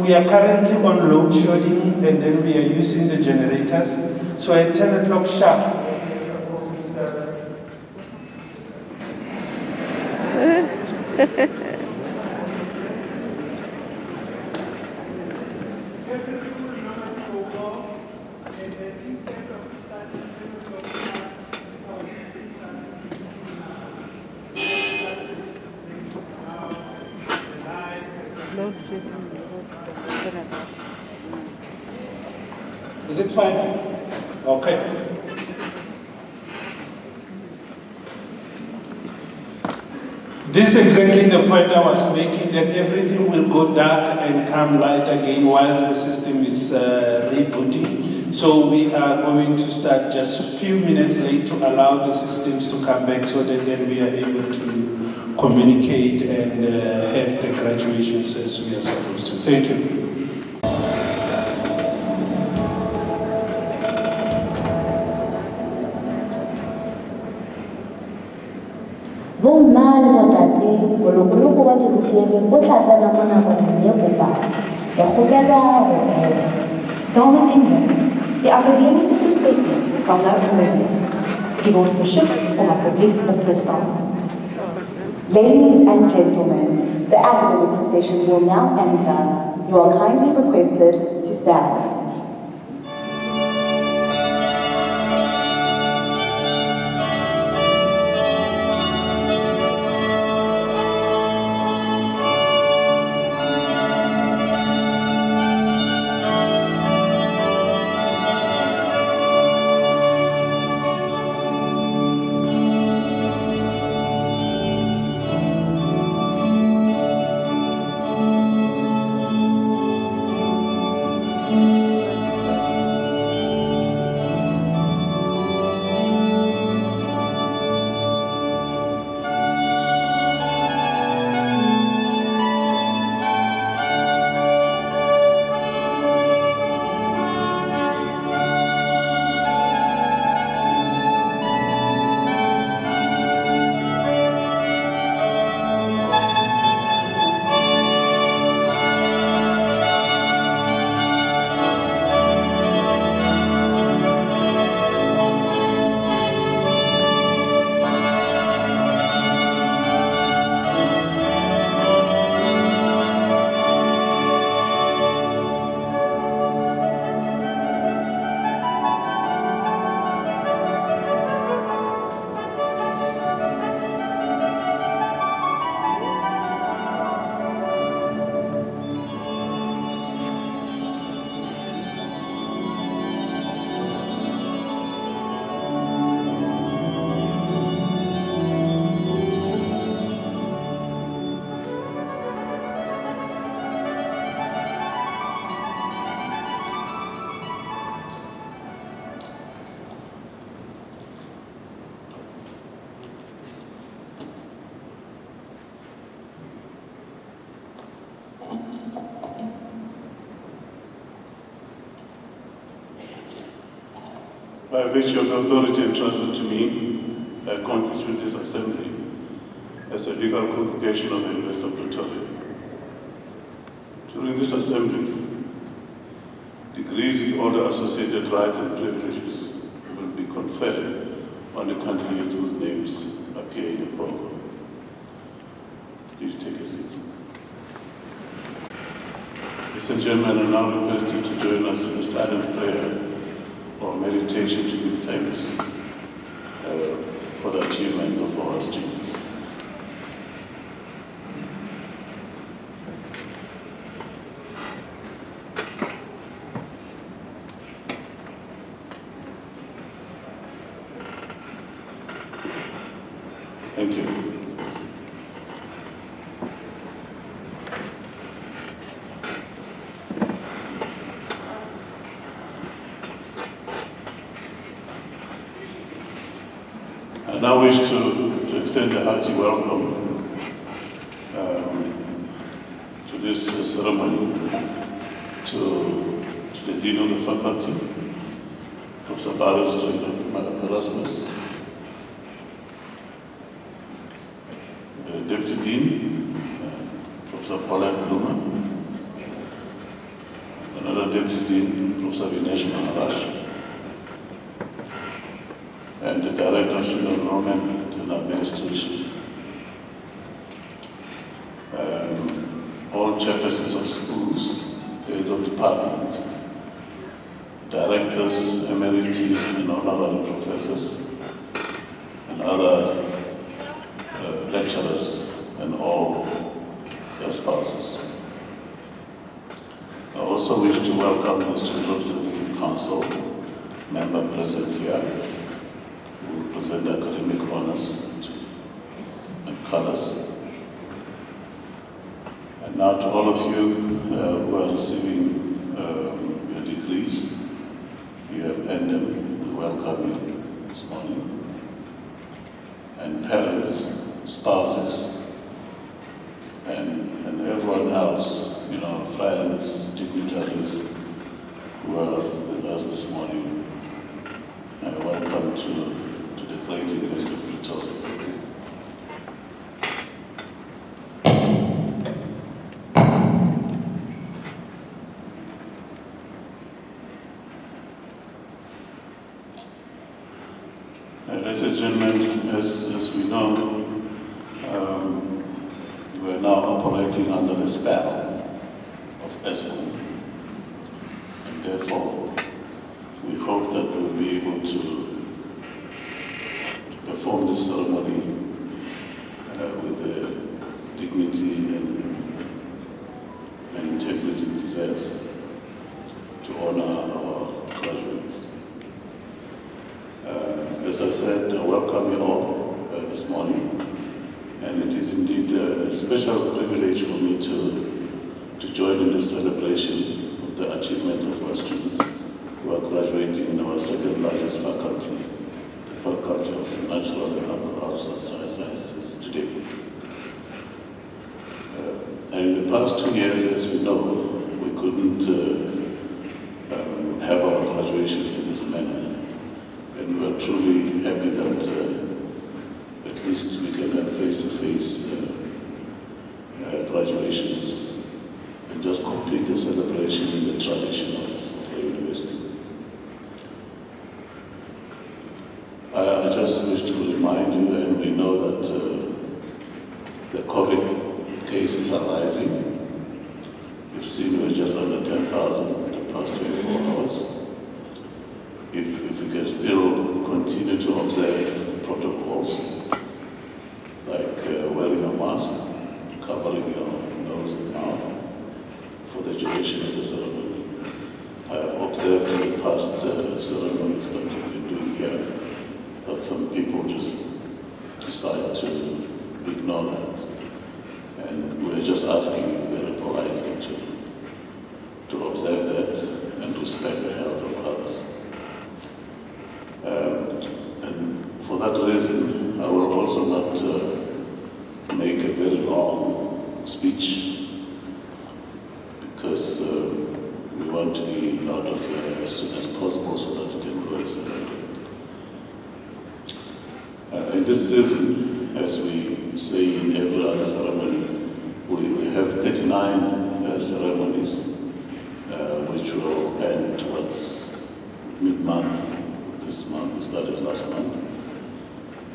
We are currently on load shedding, and then we are using the generators. So at 10 o'clock sharp. Is it fine? Okay. This is exactly the point I was making, that everything will go dark and come light again while the system is rebooting. So we are going to start just a few minutes late to allow the systems to come back so that then we are able to communicate and have the graduations as we are supposed to. Thank you. Bomma le botate bolokologo wa dirutegi bo tla tsena mo nakong ya kopano ya gobelwa go ela. Dames en heren, de academische processen zal nu beginnen. U wordt verzocht om alsjeblieft op te staan. Ladies and gentlemen, the academic procession will now enter. You are kindly requested to stand. By virtue of the authority entrusted to me, I constitute this assembly as a legal congregation of the University of Pretoria. During this assembly, degrees with all the associated rights and privileges will be conferred on the candidates whose names appear in the program. Please take a seat. Ladies and gentlemen, I now request you to join us in a silent prayer or meditation to give thanks for the achievements of our students. Thank you. I now wish to extend a hearty welcome to this ceremony to the Dean of the Faculty, Professor Barrister Erasmus, Deputy Dean, Professor Pauline Blumer, Honorable Deputy Dean, Professor Vinesh Maharaj, and the Director of Student Enrollment and Administration, all chairpersons of schools, heads of departments, directors, emeriti, and honorary professors, and other lecturers, and all their spouses. I also wish to welcome the Student Representative Council member present here, who will present academic honors and colors. And now to all of you who are receiving your degrees, you have earned them. We welcome you this morning. And parents, spouses, and everyone else, you know, friends, dignitaries who are with us this morning, welcome to the great University of Pretoria. Ladies and gentlemen, as we know, we're now operating under the spell of ESCOM, and therefore we hope that we'll be able to perform this ceremony with the dignity and integrity it deserves to honor our graduates. As I said, I welcome you all this morning, and it is indeed a special privilege for me to join in this celebration of the achievements of our students who are graduating in our second largest faculty, the Faculty of Natural and Applied Sciences today. And in the past 2 years, as we know, we couldn't have our graduations in this manner. And we are truly happy that at least we can have face-to-face graduations and just complete the celebration in the tradition of the university. I just wish to remind you, and we know that the COVID cases are rising. You've seen we're just under 10,000 in the past 24 hours. If we can still continue to observe the protocols, like wearing a mask, covering your nose and mouth for the duration of the ceremony. I have observed in the past ceremonies that we've been doing here that some people just decide to ignore that. And we're just asking you very politely to observe that and respect the health of others. And for that reason, I will also not make a very long speech, because we want to be out of here as soon as possible so that we can go and celebrate. In this season, as we say in every other ceremony, we have 39 ceremonies which will end towards mid-month. This month, we started last month,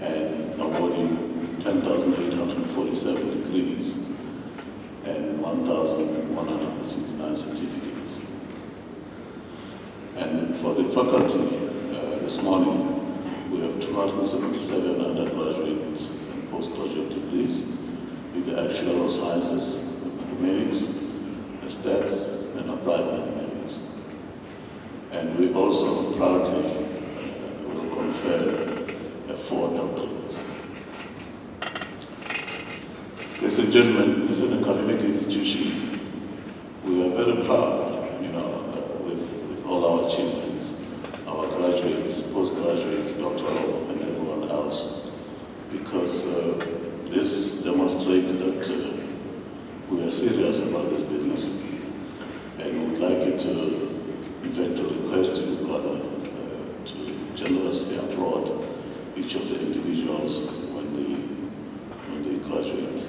and awarding 10,847 degrees and 1,169 certificates. And for the faculty, this morning, we have 277 undergraduate and postgraduate degrees in the actuarial sciences, mathematics, stats, and applied mathematics. And we also proudly confer 4 doctorates. Ladies and gentlemen, as an academic institution, we are very proud, you know, with all our achievements, our graduates, postgraduates, doctoral, and everyone else, because this demonstrates that we are serious about this business, and we would like you to, in fact, to request you rather to generously applaud each of the individuals when they graduate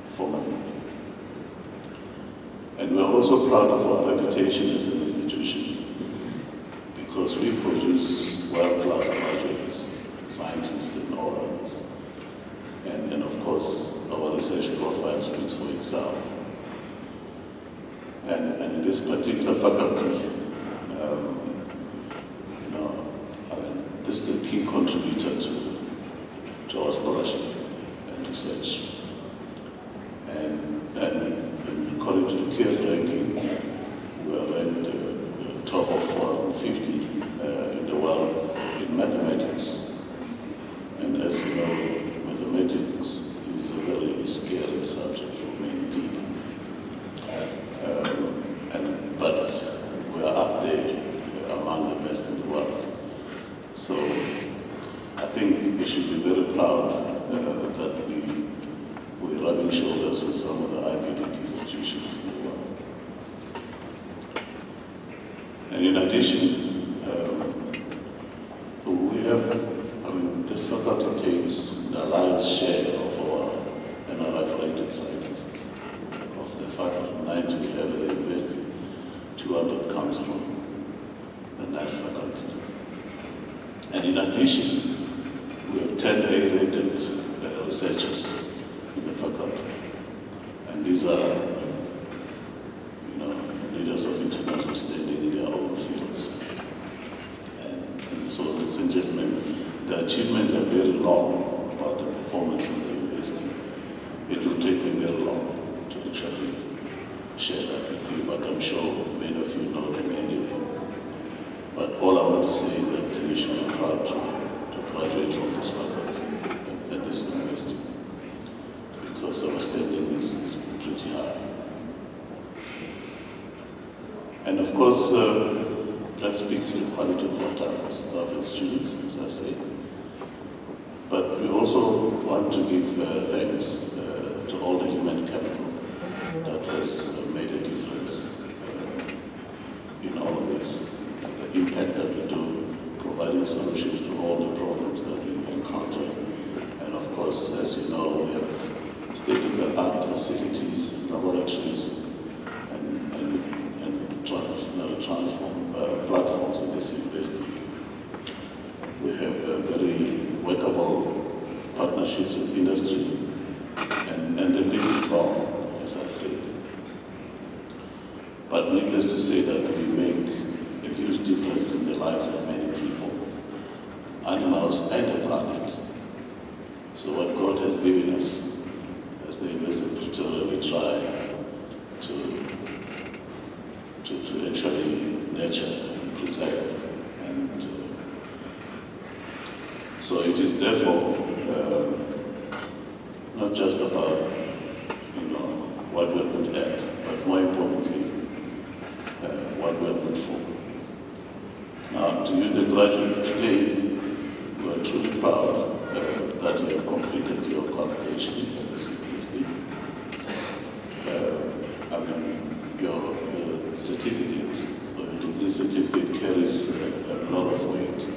formally. And we're also proud of our reputation as an institution because we produce world-class graduates, scientists and all others. And of course, our research profile speaks for itself. And in this particular faculty, this is a key contributor to our scholarship and research. And according to the QS ranking, we are ranked top of 450 in the world in mathematics. And as you know, mathematics is a very scary subject for many people. But we are up there among the best in the world. So I think we should be very proud that we're rubbing shoulders with some of the Ivy League institutions in the world. And in addition, we have, this faculty takes the lion's share of our NRF-rated scientists. Of the 590 we have at the university, 200 comes from the NICE faculty. And in addition, we have 10 A-rated researchers in the faculty. And these are, leaders of international standing in their own fields. And so, ladies and gentlemen, the achievements are very long about the performance of the university. It will take me very long to actually share that with you, but I'm sure many of you know them anyway. But all I want to say is that you should be proud to graduate from this faculty at this university, because our standing is pretty high. And of course, that speaks to the quality of our staff and students, as I say. But we also want to give thanks to all the human capital that has made a difference in all of this. The impact that we do, providing solutions to all the problems that we encounter. And of course, as you know, we have state-of-the-art facilities and laboratories and platforms in this university. We have very workable partnerships with industry, and the list is long, as I say. But needless to say that we make a huge difference in the lives of many people, animals and the planet. So what God has given us as the University of Pretoria, we try to actually nurture and preserve. And so it is therefore not just about what we're good at, but more importantly, what we're good for. Now, to you, the graduates today, we are truly proud that you have completed your qualification at this university. Your certificate, or your degree certificate carries a lot of weight.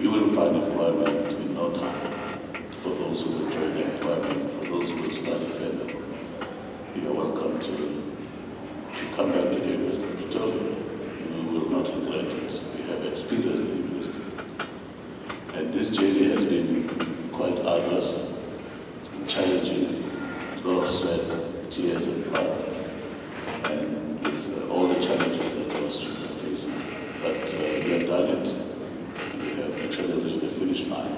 You will find employment in no time for those who will join employment, for those who will study further. You are welcome to come back to the University of Pretoria. You will not regret it. We have experienced the university. And this journey has been quite arduous. It's been challenging, a lot of sweat, tears and blood, and with all the challenges that our students are facing. But we have done it. We have actually reached the finish line.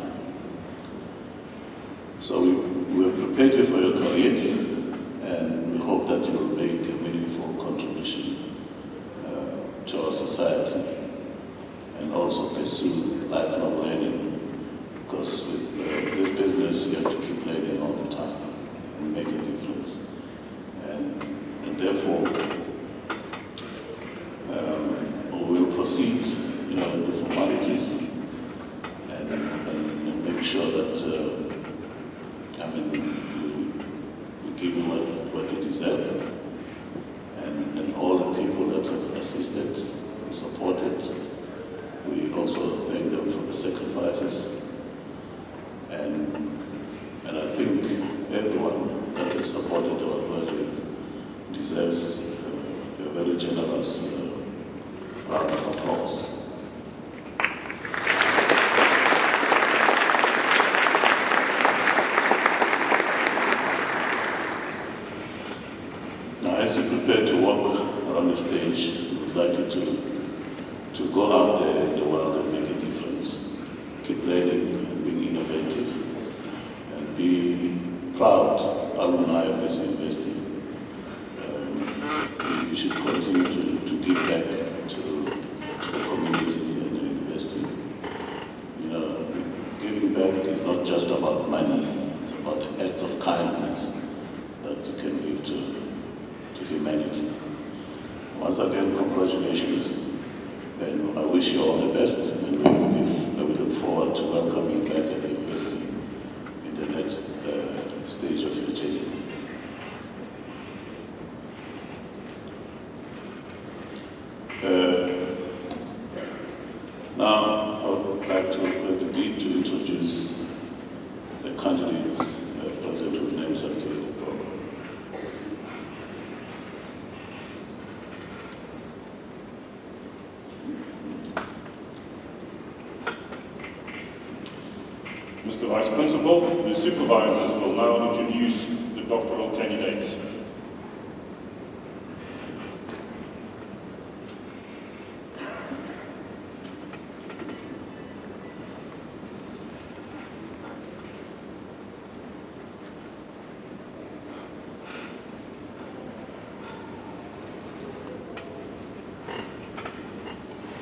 So we have prepared you for your careers, and we hope that you will make a meaningful contribution to our society, and also pursue lifelong learning, because with this business you have to keep learning all the time and make a difference. And therefore, we will proceed with the formalities and make sure that we give you what you deserve, and all the people that have assisted and supported. We also thank them for the sacrifices, and I think everyone that has supported our graduates deserves a very generous round of applause. Now, as you prepare to walk around the stage, I would like you to go out there in the world and make a difference. Keep learning and being innovative, and be proud alumni of this university. You should continue to give back to the community and the university. You know, giving back is not just about money, it's about the acts of kindness that you can give to humanity. Once again, congratulations, and I wish you all the best, and we look forward to welcoming you back at the university in the next stage of your journey. Now, I would like to request the Dean to introduce the candidates present whose names appear in the program. Mr. Vice Principal, the supervisors will now introduce the doctoral candidates.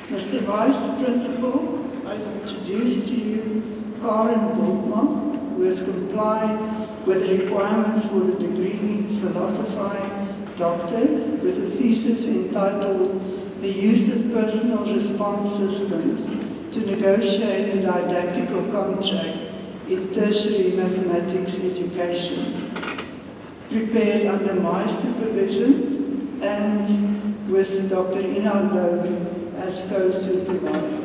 Mr. Vice Principal, I introduce to you Karen Boltman, who has complied with the requirements for the degree Philosophy Doctor with a thesis entitled The Use of Personal Response Systems to Negotiate a Didactical Contract in Tertiary Mathematics Education, prepared under my supervision and with Dr. Ina Lowe as co-supervisor.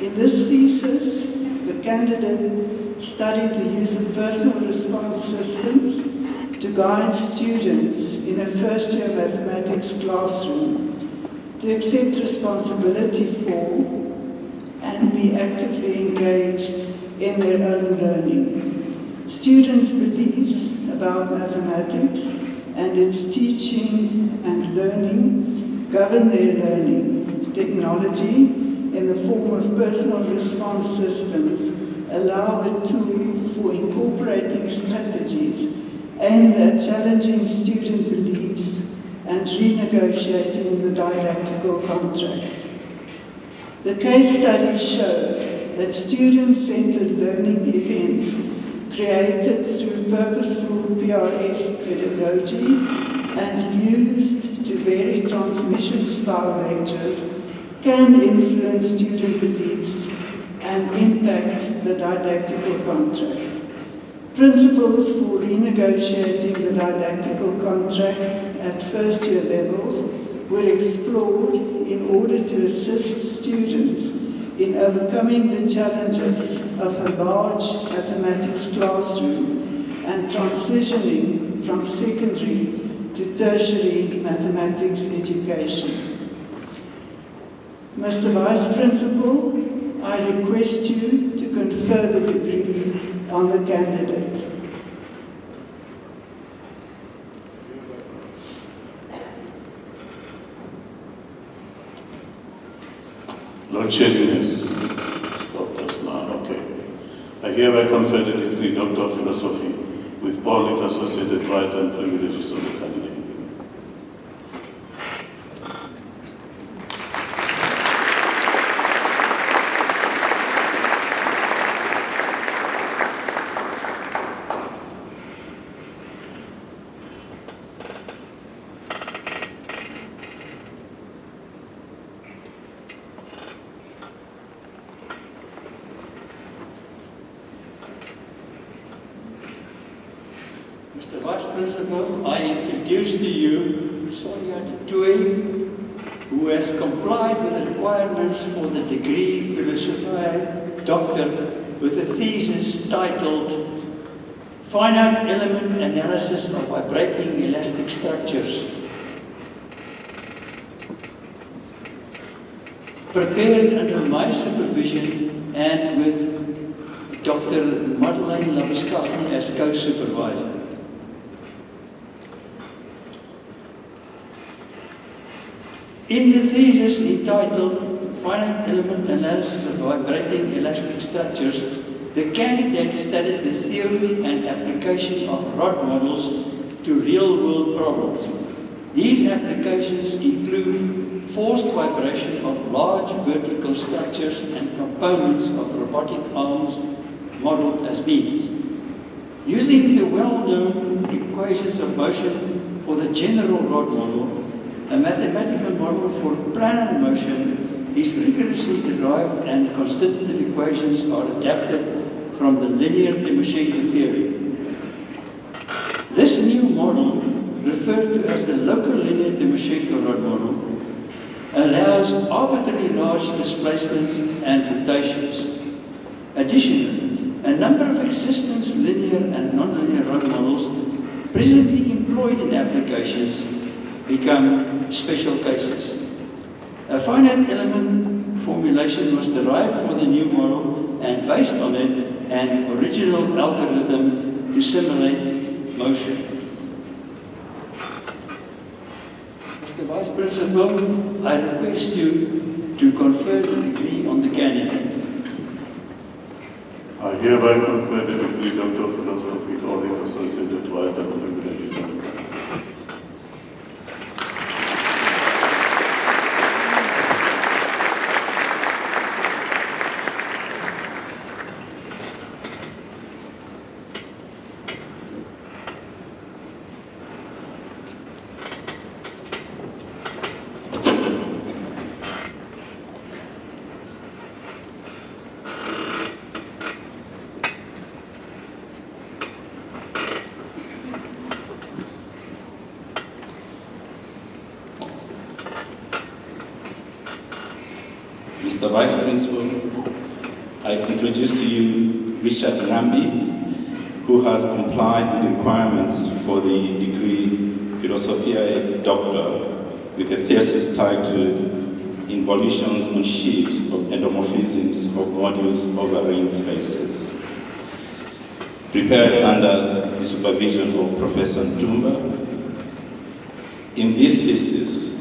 In this thesis, the candidate studied the use of personal response systems to guide students in a first-year mathematics classroom to accept responsibility for and be actively engaged in their own learning. Students' beliefs about mathematics and its teaching and learning govern their learning. Technology, in the form of personal response systems, allow a tool for incorporating strategies aimed at challenging student beliefs and renegotiating the didactical contract. The case study showed that student-centered learning events created through purposeful PRS pedagogy and used to vary transmission style lectures can influence student beliefs and impact the didactical contract. Principles for renegotiating the didactical contract at first-year levels were explored in order to assist students in overcoming the challenges of a large mathematics classroom and transitioning from secondary to tertiary mathematics education. Mr. Vice Principal, I request you to confer the degree on the candidate. Lord Chairman has stopped us now. Okay. I hereby confer the degree Doctor of Philosophy with all its associated rights and privileges of the candidate. Mr. Vice Principal, I introduce to you Sonia Tui, who has complied with the requirements for the degree Philosophy Doctor with a thesis titled finite element analysis of vibrating elastic structures, prepared under my supervision and with Dr. Madeleine Lamskaki as co-supervisor. In the thesis entitled Finite Element Analysis of Vibrating Elastic Structures, the candidate studied the theory and application of rod models to real-world problems. These applications include forced vibration of large vertical structures and components of robotic arms modeled as beams. Using the well-known equations of motion for the general rod model, a mathematical model for planar motion is rigorously derived and constitutive equations are adapted from the linear Timoshenko theory. This new model, referred to as the local linear Timoshenko rod model, allows arbitrarily large displacements and rotations. Additionally, a number of existing linear and nonlinear rod models presently employed in applications become special cases. A finite element formulation was derived for the new model and based on it an original algorithm to simulate motion. Mr. Vice Principal, I request you to confer the degree on the candidate. I hereby confer the degree Doctor of Philosophy with all its associated rights and privileges. Mr. Vice Principal, I introduce to you Richard Nambi, who has complied with the requirements for the degree Philosophiae Doctor with a thesis titled Involutions on Shapes of Endomorphisms of Modules over Range Spaces, prepared under the supervision of Professor Ntumba. In this thesis,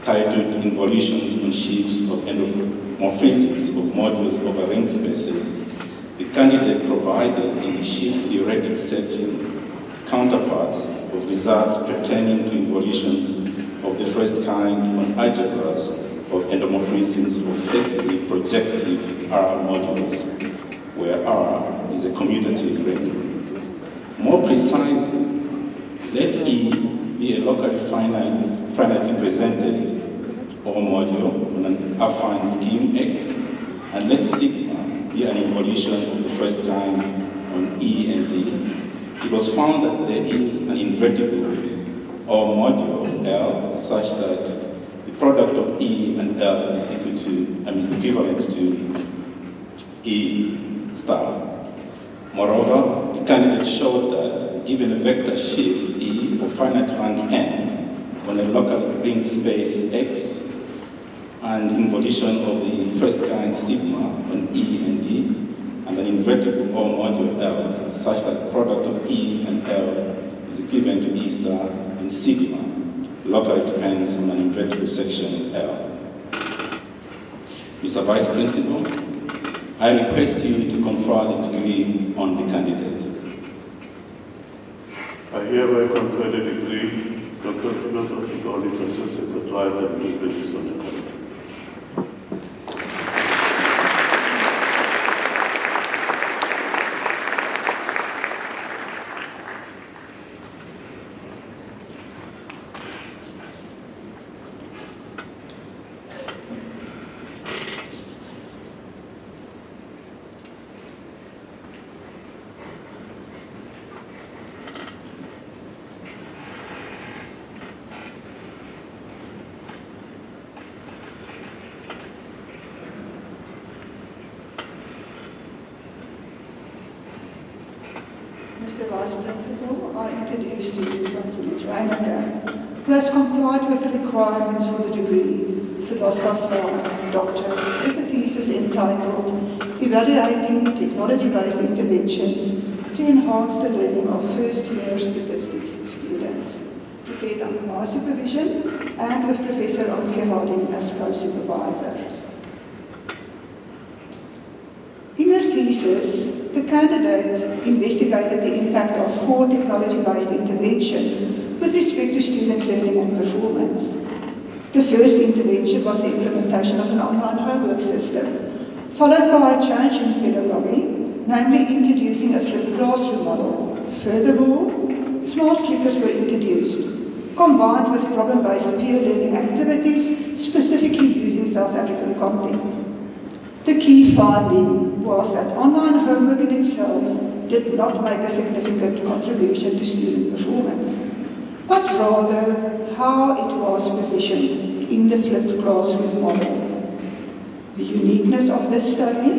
titled Involutions on Shapes of Endomorphisms of Modules over Range Spaces, the candidate provided in the shift theoretic setting counterparts of results pertaining to involutions of the first kind on algebras of endomorphisms of faithfully projective R modules, where R is a commutative ring. More precisely, let E be a locally finitely presented or module on an affine scheme X, and let sigma be an involution of the first kind on E and D. It was found that there is an invertible or module L such that the product of E and L is equivalent to E star. Moreover, the candidate showed that given a vector shift E of finite rank n on a local ring space X and involution of the first kind sigma on E and D, and an invertible or module L such that the product of E and L is equivalent to E star, and sigma locally depends on an invertible section of L. Mr. Vice Principal, I request you to confer the degree on the candidate. I hereby confer the degree Doctor of Philosophy with all its associated rights and privileges on the candidate. Mr. Vice Principal, I introduce to you Francois Reiniger, who has complied with the requirements for the degree, Philosopher Doctor, with a thesis entitled Evaluating Technology-Based Interventions to Enhance the Learning of First-Year Statistics Students, prepared under my supervision and with Professor Ansie Harding as co-supervisor. In her thesis, the candidate investigated the impact of 4 technology-based interventions with respect to student learning and performance. The first intervention was the implementation of an online homework system, followed by a change in pedagogy, namely introducing a flipped classroom model. Furthermore, smart clickers were introduced, combined with problem-based peer learning activities, specifically using South African content. The key finding was that online homework in itself did not make a significant contribution to student performance, but rather how it was positioned in the flipped classroom model. The uniqueness of this study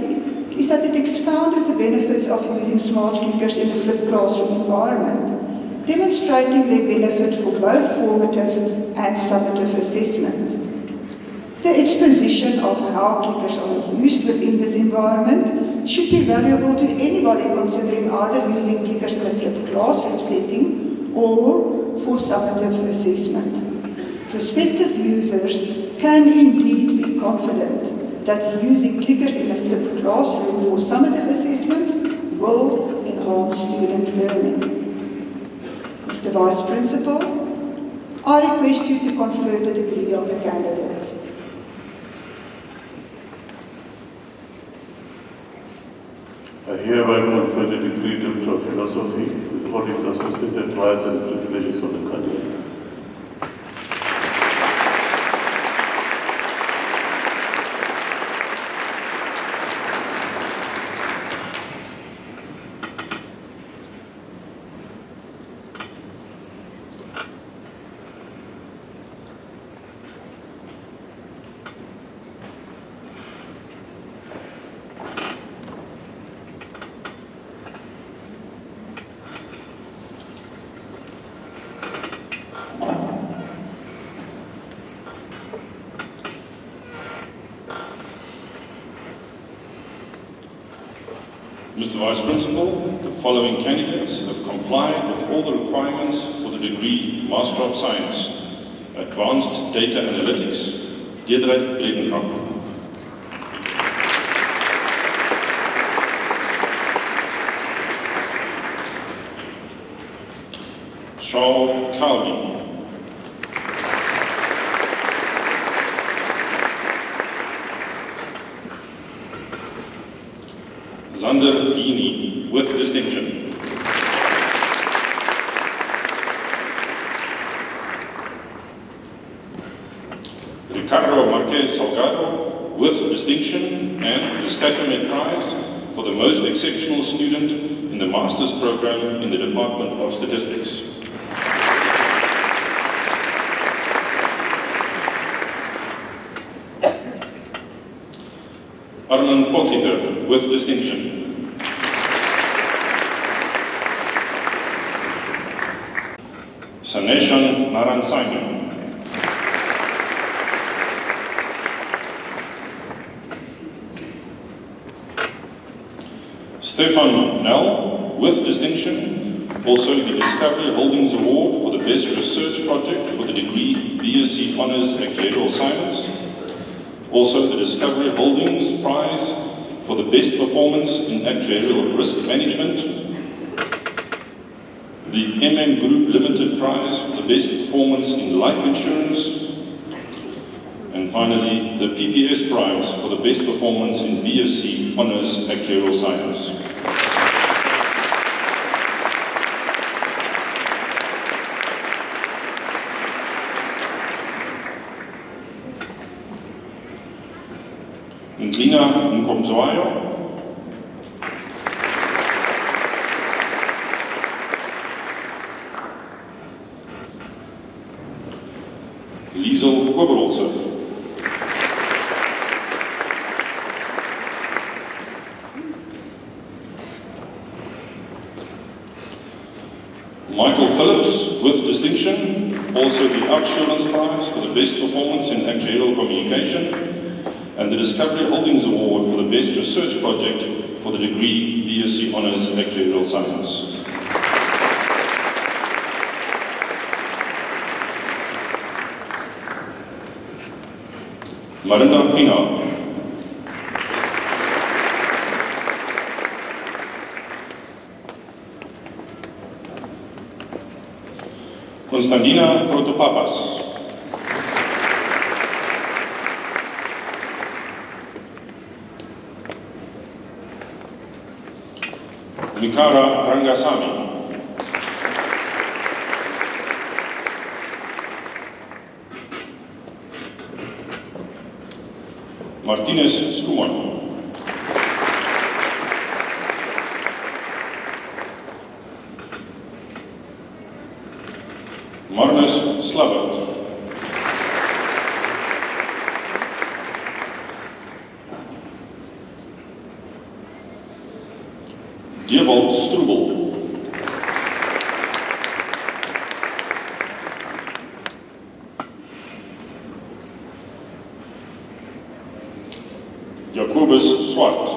is that it expounded the benefits of using smart clickers in a flipped classroom environment, demonstrating their benefit for both formative and summative assessment. The exposition of how clickers are used within this environment should be valuable to anybody considering either using clickers in a flipped classroom setting or for summative assessment. Prospective users can indeed be confident that using clickers in a flipped classroom for summative assessment will enhance student learning. Mr. Vice Principal, I request you to confer the degree on the candidate. I hereby confer the degree Doctor of Philosophy with all its associated rights and privileges on the candidate. Mr. Vice Principal, the following candidates have complied with all the requirements for the degree Master of Science, Advanced Data Analytics, Deirdre Bledenkamp. Charles Cowley. Zander Dini, with distinction. Ricardo Marquez Salgado, with distinction and the Statumet Prize for the most exceptional student in the Master's Program in the Department of Statistics. Armin Potgieter, with distinction. Saneshan Narasimhan. Stefan Nell, with distinction, also the Discovery Holdings Award for the Best Research Project for the degree BSc Honours Actuarial Science. Also the Discovery Holdings Prize for the Best Performance in Actuarial Risk Management. The MM Group Limited Prize for the Best Performance in Life Insurance. And finally, the PPS Prize for the Best Performance in BSc Honours Actuarial Science. Nina Nkomzwayo. Liesel Oberholzer. Also the Outsurance Prize for the Best Performance in Actuarial Communication, and the Discovery Holdings Award for the Best Research Project for the degree BSc Honours Actuarial Science. Marinda Pina. Konstantina Protopapas. Mikara Rangasamy. Martinez Skuman. Marnus Slavert. Diebold Strubel. Jacobus Swart.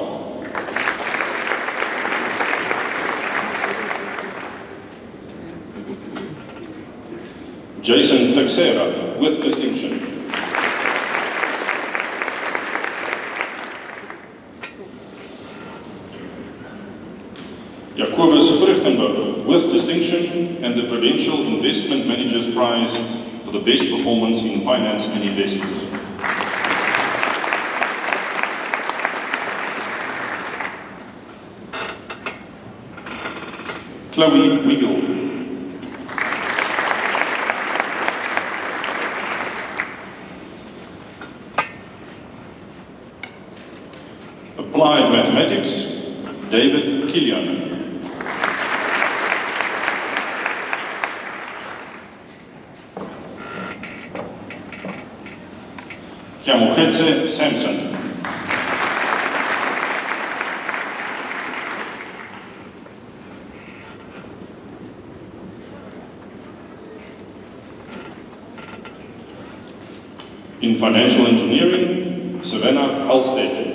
Jason Tuksera, with distinction. Jacobus Vruchtenberg, with distinction, and the Prudential Investment Managers Prize for the best performance in finance and investment. Chloe Wiggle. Applied Mathematics, David Killian. Kiamokhetse Samson. In Financial Engineering, Savannah Halstead.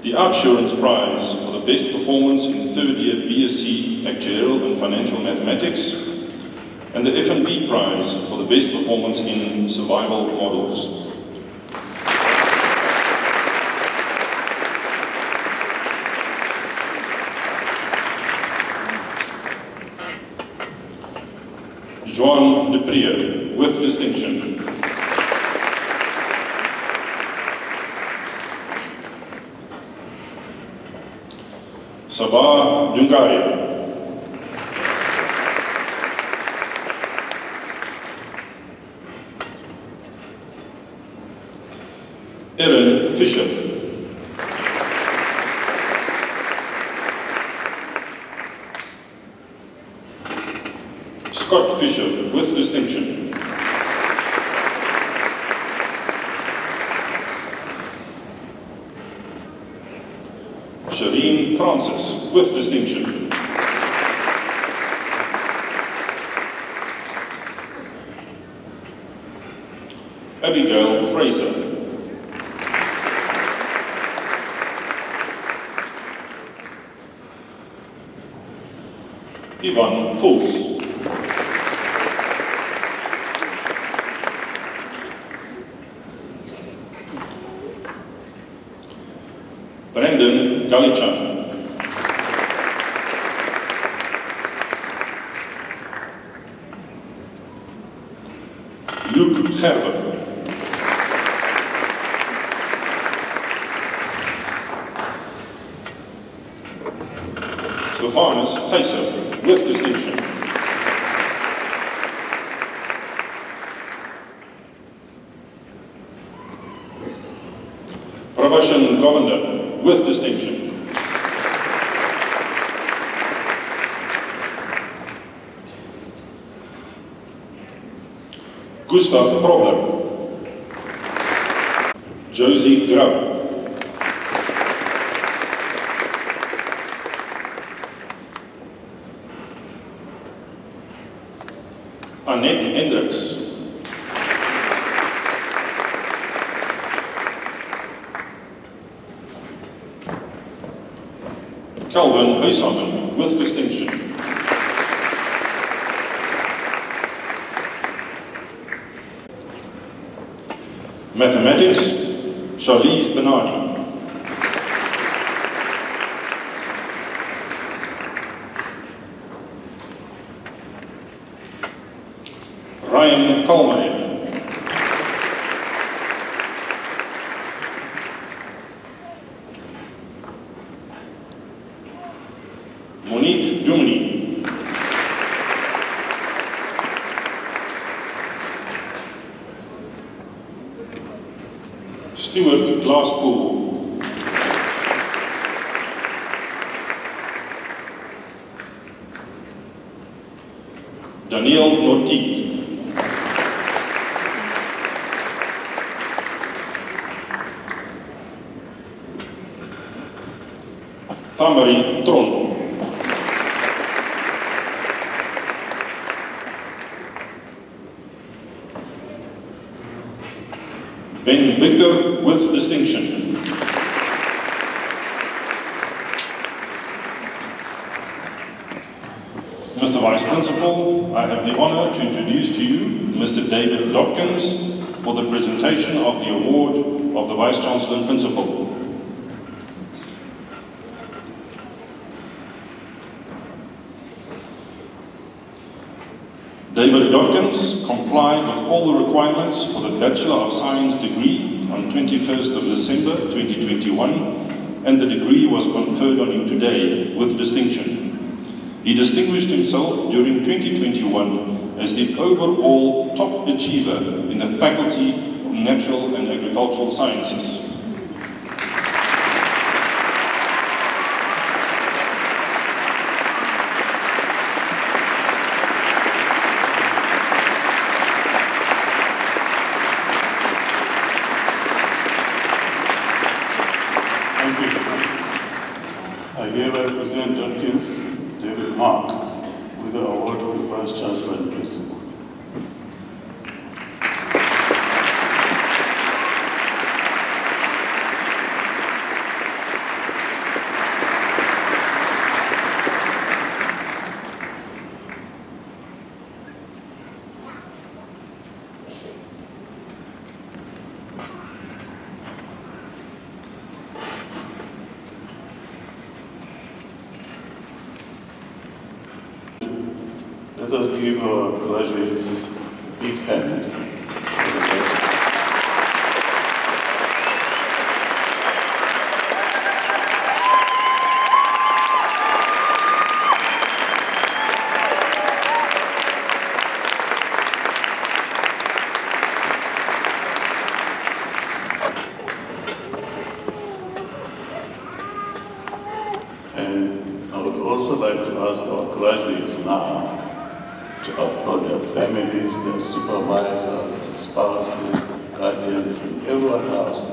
The Outsurance Prize for the best performance in third year BSc Actuarial and Financial Mathematics, and the F&B Prize for the best performance in survival models. Joan de Prier, with distinction. Sabah Dungaria. Erin Fisher. Scott Fisher, with distinction. Shireen Francis, with distinction. Abigail Fraser. Ivan Fultz. Brendan Galichan. Luke Gerber. Stefanus Gijser, with distinction. Pravashan Govender, with distinction. Gustav Grobler. Josie Grau. Annette Hendricks. Calvin Huishaven with distinction. Mathematics, Charlize Bernardi. Ryan Coleman. Monique Dumini. Stuart Glasspool. Daniel Nortiet. Tamari Tron. Ben Victor with distinction. Mr. Vice Principal, I have the honor to introduce to you Mr. David Dopkins for the presentation of the award of the Vice Chancellor and Principal. David Dopkins complied with all the requirements for the Bachelor of Science degree on 21st of December 2021, and the degree was conferred on him today with distinction. He distinguished himself during 2021 as the overall top achiever in the Faculty of Natural and Agricultural Sciences. I hereby present Dopkins David Mark with the award of the Vice Chancellor and Principal. Let us give our graduates a big hand. And I would also like to ask our graduates now to applaud their families, their supervisors, their spouses, their guardians, and everyone else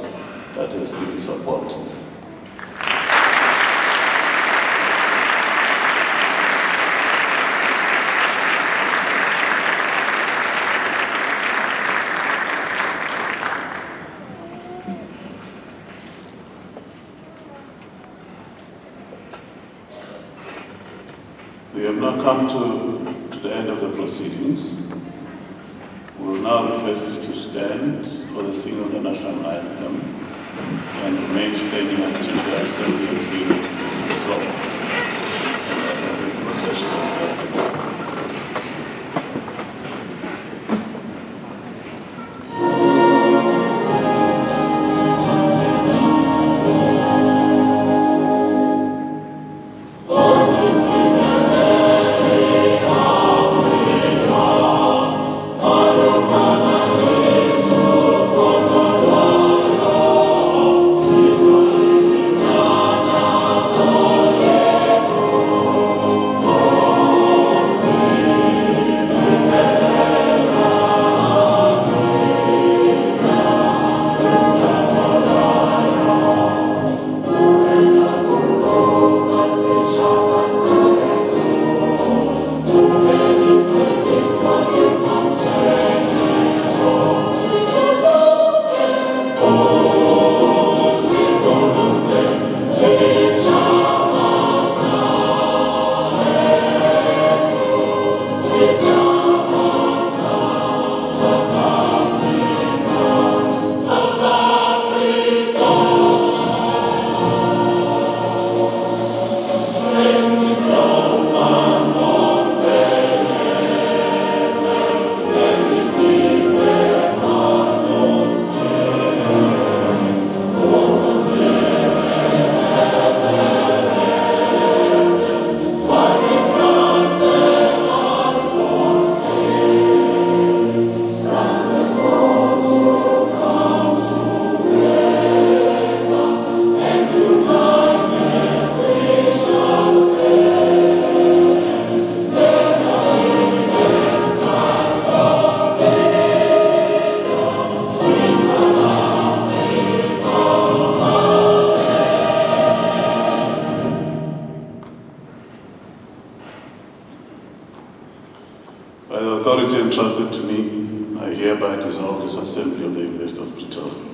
that has given support to them. We have now come to the end of the proceedings. We will now request you to stand for the singing of the national anthem and remain standing until the assembly has been dissolved and every procession has been. Yeah. By the authority entrusted to me, I hereby dissolve this assembly of the University of Pretoria.